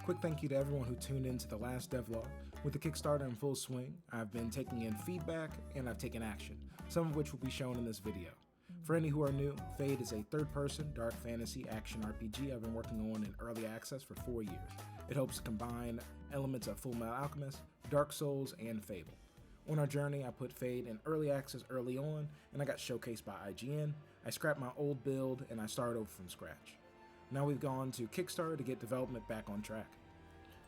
Quick thank you to everyone who tuned in to the last devlog. With the Kickstarter in full swing, I've been taking in feedback and I've taken action, some of which will be shown in this video. For any who are new, Fade is a third-person dark fantasy action RPG I've been working on in early access for 4 years. It hopes to combine elements of Fullmetal Alchemist, Dark Souls, and Fable. On our journey, I put Fade in early access early on, and I got showcased by IGN. I scrapped my old build, and I started over from scratch. Now we've gone to Kickstarter to get development back on track.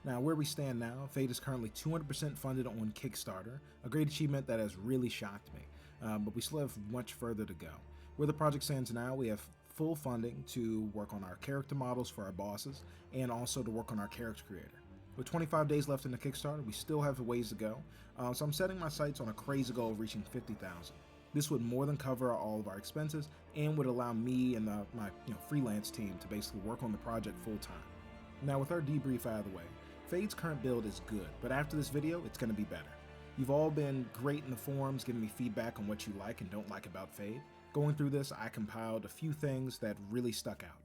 Now, where we stand now, Fade is currently 200% funded on Kickstarter, a great achievement that has really shocked me, but we still have much further to go. Where the project stands now, we have full funding to work on our character models for our bosses, and also to work on our character creator. With 25 days left in the Kickstarter, we still have a ways to go, so I'm setting my sights on a crazy goal of reaching 50,000. This would more than cover all of our expenses and would allow me and my freelance team to basically work on the project full time. Now with our debrief out of the way, Fade's current build is good, but after this video, it's going to be better. You've all been great in the forums giving me feedback on what you like and don't like about Fade. Going through this, I compiled a few things that really stuck out.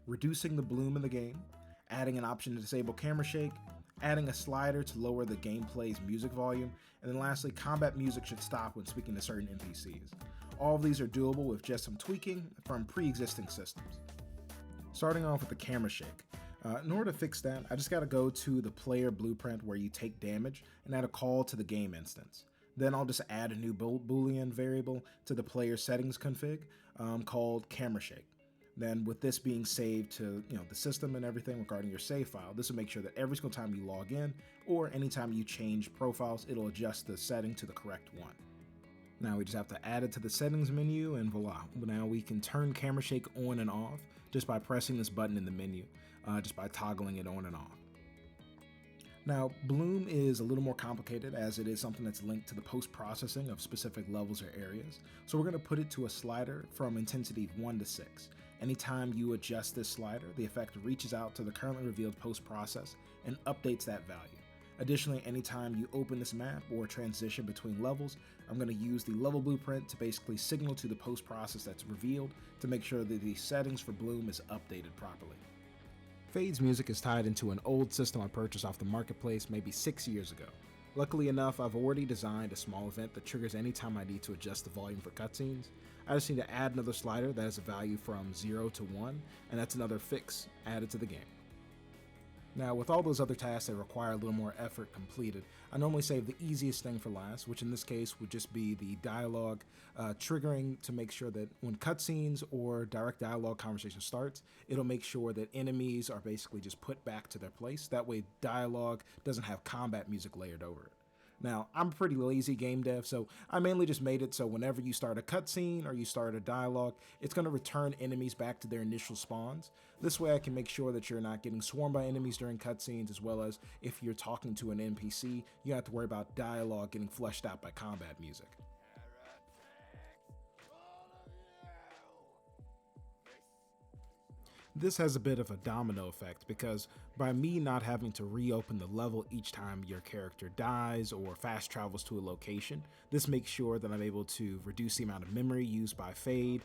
Reducing the bloom in the game, adding an option to disable camera shake, adding a slider to lower the gameplay's music volume, and then lastly, combat music should stop when speaking to certain NPCs. All of these are doable with just some tweaking from pre-existing systems. Starting off with the camera shake. In order to fix that, I just gotta go to the player blueprint where you take damage and add a call to the game instance. Then I'll just add a new boolean variable to the player settings config called camera shake. Then with this being saved to the system and everything regarding your save file, this will make sure that every single time you log in or anytime you change profiles, it'll adjust the setting to the correct one. Now we just have to add it to the settings menu and voila. Now we can turn camera shake on and off just by pressing this button in the menu, just by toggling it on and off. Now, bloom is a little more complicated as it is something that's linked to the post-processing of specific levels or areas. So we're going to put it to a slider from intensity 1 to 6. Anytime you adjust this slider, the effect reaches out to the currently revealed post-process and updates that value. Additionally, anytime you open this map or transition between levels, I'm going to use the level blueprint to basically signal to the post-process that's revealed to make sure that the settings for bloom is updated properly. Fade's music is tied into an old system I purchased off the marketplace maybe 6 years ago. Luckily enough, I've already designed a small event that triggers anytime I need to adjust the volume for cutscenes. I just need to add another slider that has a value from 0 to 1, and that's another fix added to the game. Now, with all those other tasks that require a little more effort completed, I normally save the easiest thing for last, which in this case would just be the dialogue triggering to make sure that when cutscenes or direct dialogue conversation starts, it'll make sure that enemies are basically just put back to their place. That way dialogue doesn't have combat music layered over it. Now, I'm a pretty lazy game dev, so I mainly just made it so whenever you start a cutscene or you start a dialogue, it's going to return enemies back to their initial spawns. This way I can make sure that you're not getting swarmed by enemies during cutscenes, as well as if you're talking to an NPC, you don't have to worry about dialogue getting fleshed out by combat music. This has a bit of a domino effect because by me not having to reopen the level each time your character dies or fast travels to a location, this makes sure that I'm able to reduce the amount of memory used by Fade,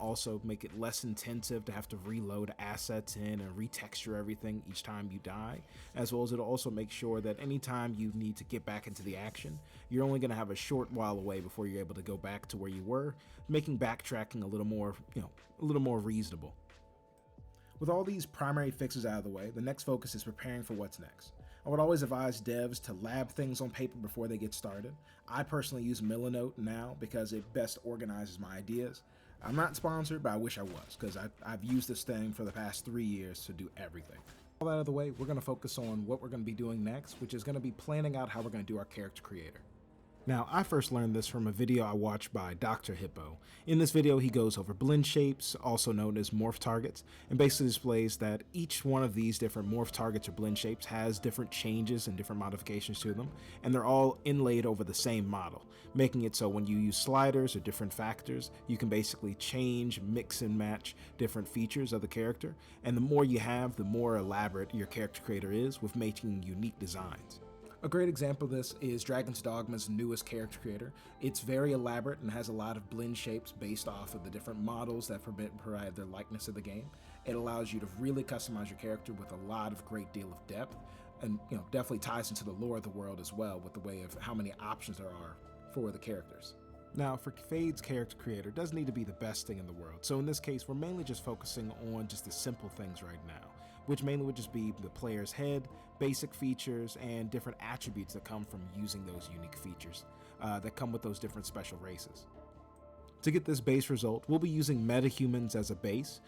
also make it less intensive to have to reload assets in and retexture everything each time you die, as well as it'll also make sure that anytime you need to get back into the action, you're only going to have a short while away before you're able to go back to where you were, making backtracking a little more reasonable. With all these primary fixes out of the way, the next focus is preparing for what's next. I would always advise devs to lab things on paper before they get started. I personally use Milanote now because it best organizes my ideas. I'm not sponsored, but I wish I was because I've used this thing for the past 3 years to do everything. All that out of the way, we're going to focus on what we're going to be doing next, which is going to be planning out how we're going to do our character creator. Now, I first learned this from a video I watched by Dr. Hippo. In this video, he goes over blend shapes, also known as morph targets, and basically displays that each one of these different morph targets or blend shapes has different changes and different modifications to them, and they're all inlaid over the same model, making it so when you use sliders or different factors, you can basically change, mix and match different features of the character, and the more you have, the more elaborate your character creator is with making unique designs. A great example of this is Dragon's Dogma's newest character creator. It's very elaborate and has a lot of blend shapes based off of the different models that provide their likeness of the game. It allows you to really customize your character with a lot of great deal of depth, and definitely ties into the lore of the world as well with the way of how many options there are for the characters. Now, for Fade's character creator, it doesn't need to be the best thing in the world. So in this case, we're mainly just focusing on just the simple things right now, which mainly would just be the player's head, basic features, and different attributes that come from using those unique features that come with those different special races. To get this base result, we'll be using metahumans as a base,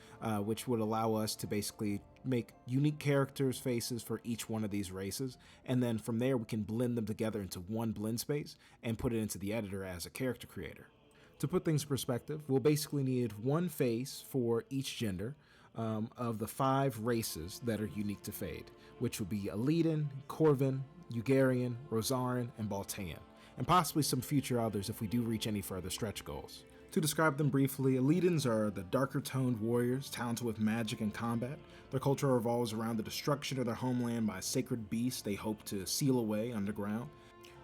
which would allow us to basically make unique characters' faces for each one of these races, and then from there we can blend them together into one blend space and put it into the editor as a character creator. To put things in perspective, we'll basically need one face for each gender of the 5 races that are unique to Fade, which would be Elidan, Corvin, Ugarian, Rosarin, and Baltane, and possibly some future others if we do reach any further stretch goals. To describe them briefly, Elidans are the darker toned warriors talented with magic and combat. Their culture revolves around the destruction of their homeland by sacred beasts they hope to seal away underground.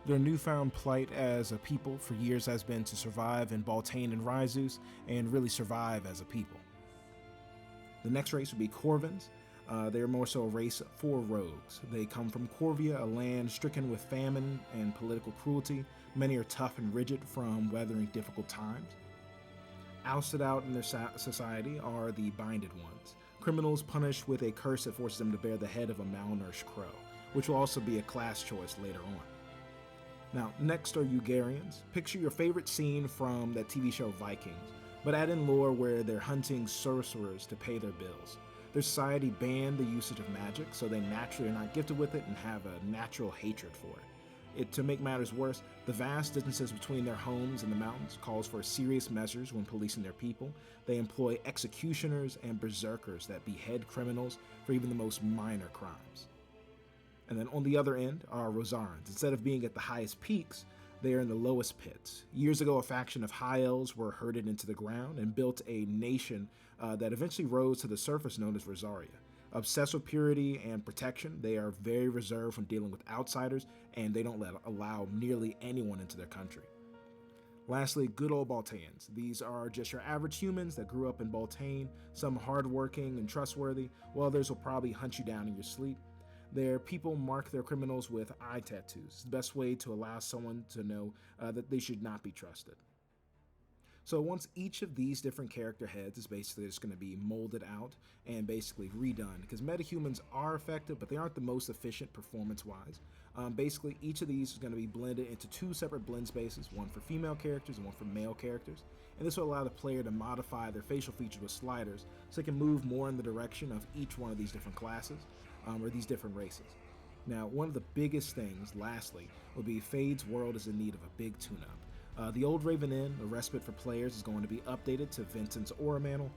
Their newfound plight as a people for years has been to survive in Baltane and Ryzus and really survive as a people. The next race would be Corvins. They're more so a race for rogues. They come from Corvia, a land stricken with famine and political cruelty. Many are tough and rigid from weathering difficult times. Ousted out in their society are the Binded Ones, criminals punished with a curse that forces them to bear the head of a malnourished crow, which will also be a class choice later on. Now, next are Ugarians. Picture your favorite scene from that TV show Vikings, but add in lore where they're hunting sorcerers to pay their bills. Their society banned the usage of magic, so they naturally are not gifted with it and have a natural hatred for it. To make matters worse, the vast distances between their homes and the mountains calls for serious measures when policing their people. They employ executioners and berserkers that behead criminals for even the most minor crimes. And then on the other end are Rosarins. Instead of being at the highest peaks, they are in the lowest pits. Years ago, a faction of High Elves were herded into the ground and built a nation that eventually rose to the surface known as Rosaria. Obsessed with purity and protection, they are very reserved when dealing with outsiders, and they don't allow nearly anyone into their country. Lastly, good old Baltanes. These are just your average humans that grew up in Baltane, some hardworking and trustworthy, while others will probably hunt you down in your sleep. Their people mark their criminals with eye tattoos. It's the best way to allow someone to know that they should not be trusted. So once each of these different character heads is basically just going to be molded out and basically redone, because metahumans are effective, but they aren't the most efficient performance-wise. Basically, each of these is going to be blended into 2 separate blend spaces, one for female characters and one for male characters. And this will allow the player to modify their facial features with sliders so they can move more in the direction of each one of these different classes or these different races. Now, one of the biggest things, lastly, would be Fade's world is in need of a big tune-up. The old Raven Inn, a respite for players, is going to be updated to Vincent's Aura Mantle,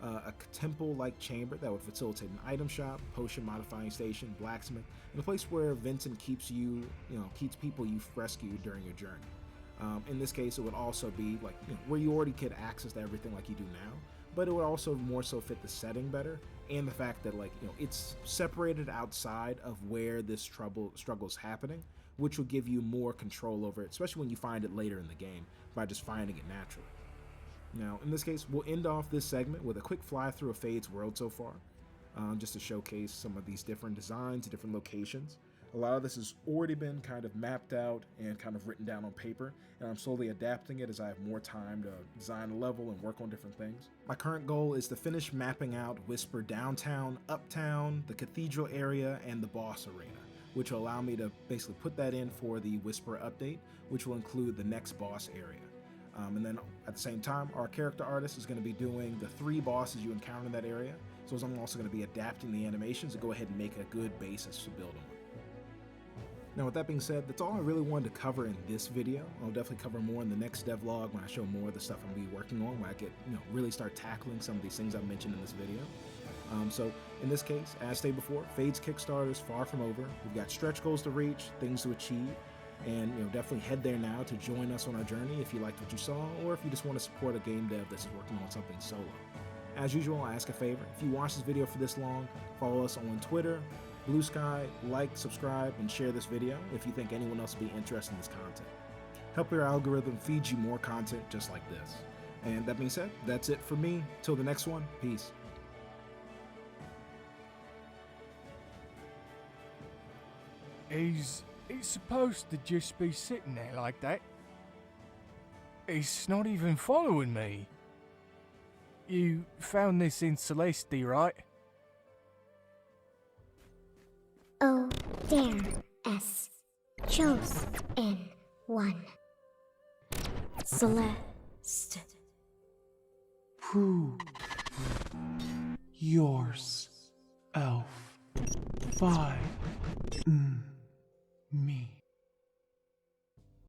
a temple-like chamber that would facilitate an item shop, potion modifying station, blacksmith, and a place where Vincent keeps keeps people you've rescued during your journey. In this case, it would also be where you already get access to everything like you do now, but it would also more so fit the setting better, and the fact that it's separated outside of where this struggle is happening, which will give you more control over it, especially when you find it later in the game by just finding it naturally. Now, in this case, we'll end off this segment with a quick fly through of Fade's world so far, just to showcase some of these different designs, different locations. A lot of this has already been kind of mapped out and kind of written down on paper, and I'm slowly adapting it as I have more time to design a level and work on different things. My current goal is to finish mapping out Whisper Downtown, Uptown, the Cathedral area, and the Boss Arena, which will allow me to basically put that in for the Whisper update, which will include the next boss area. And then at the same time, our character artist is going to be doing the 3 bosses you encounter in that area, so I'm also going to be adapting the animations to go ahead and make a good basis to build on. Now, with that being said, that's all I really wanted to cover in this video. I'll definitely cover more in the next devlog when I show more of the stuff I'm going to be working on, when I get, really start tackling some of these things I mentioned in this video. So in this case, as stated before, Fade's Kickstarter is far from over. We've got stretch goals to reach, things to achieve, and definitely head there now to join us on our journey if you liked what you saw, or if you just want to support a game dev that's working on something solo. As usual, I ask a favor. If you watch this video for this long, follow us on Twitter, Blue Sky, like, subscribe, and share this video if you think anyone else will be interested in this content. Help your algorithm feed you more content just like this. And that being said, that's it for me. Till the next one, peace. He's supposed to just be sitting there like that. He's not even following me. You found this in Celeste, right? O dare S chose in one. Celeste. Prove yours, elf, by me.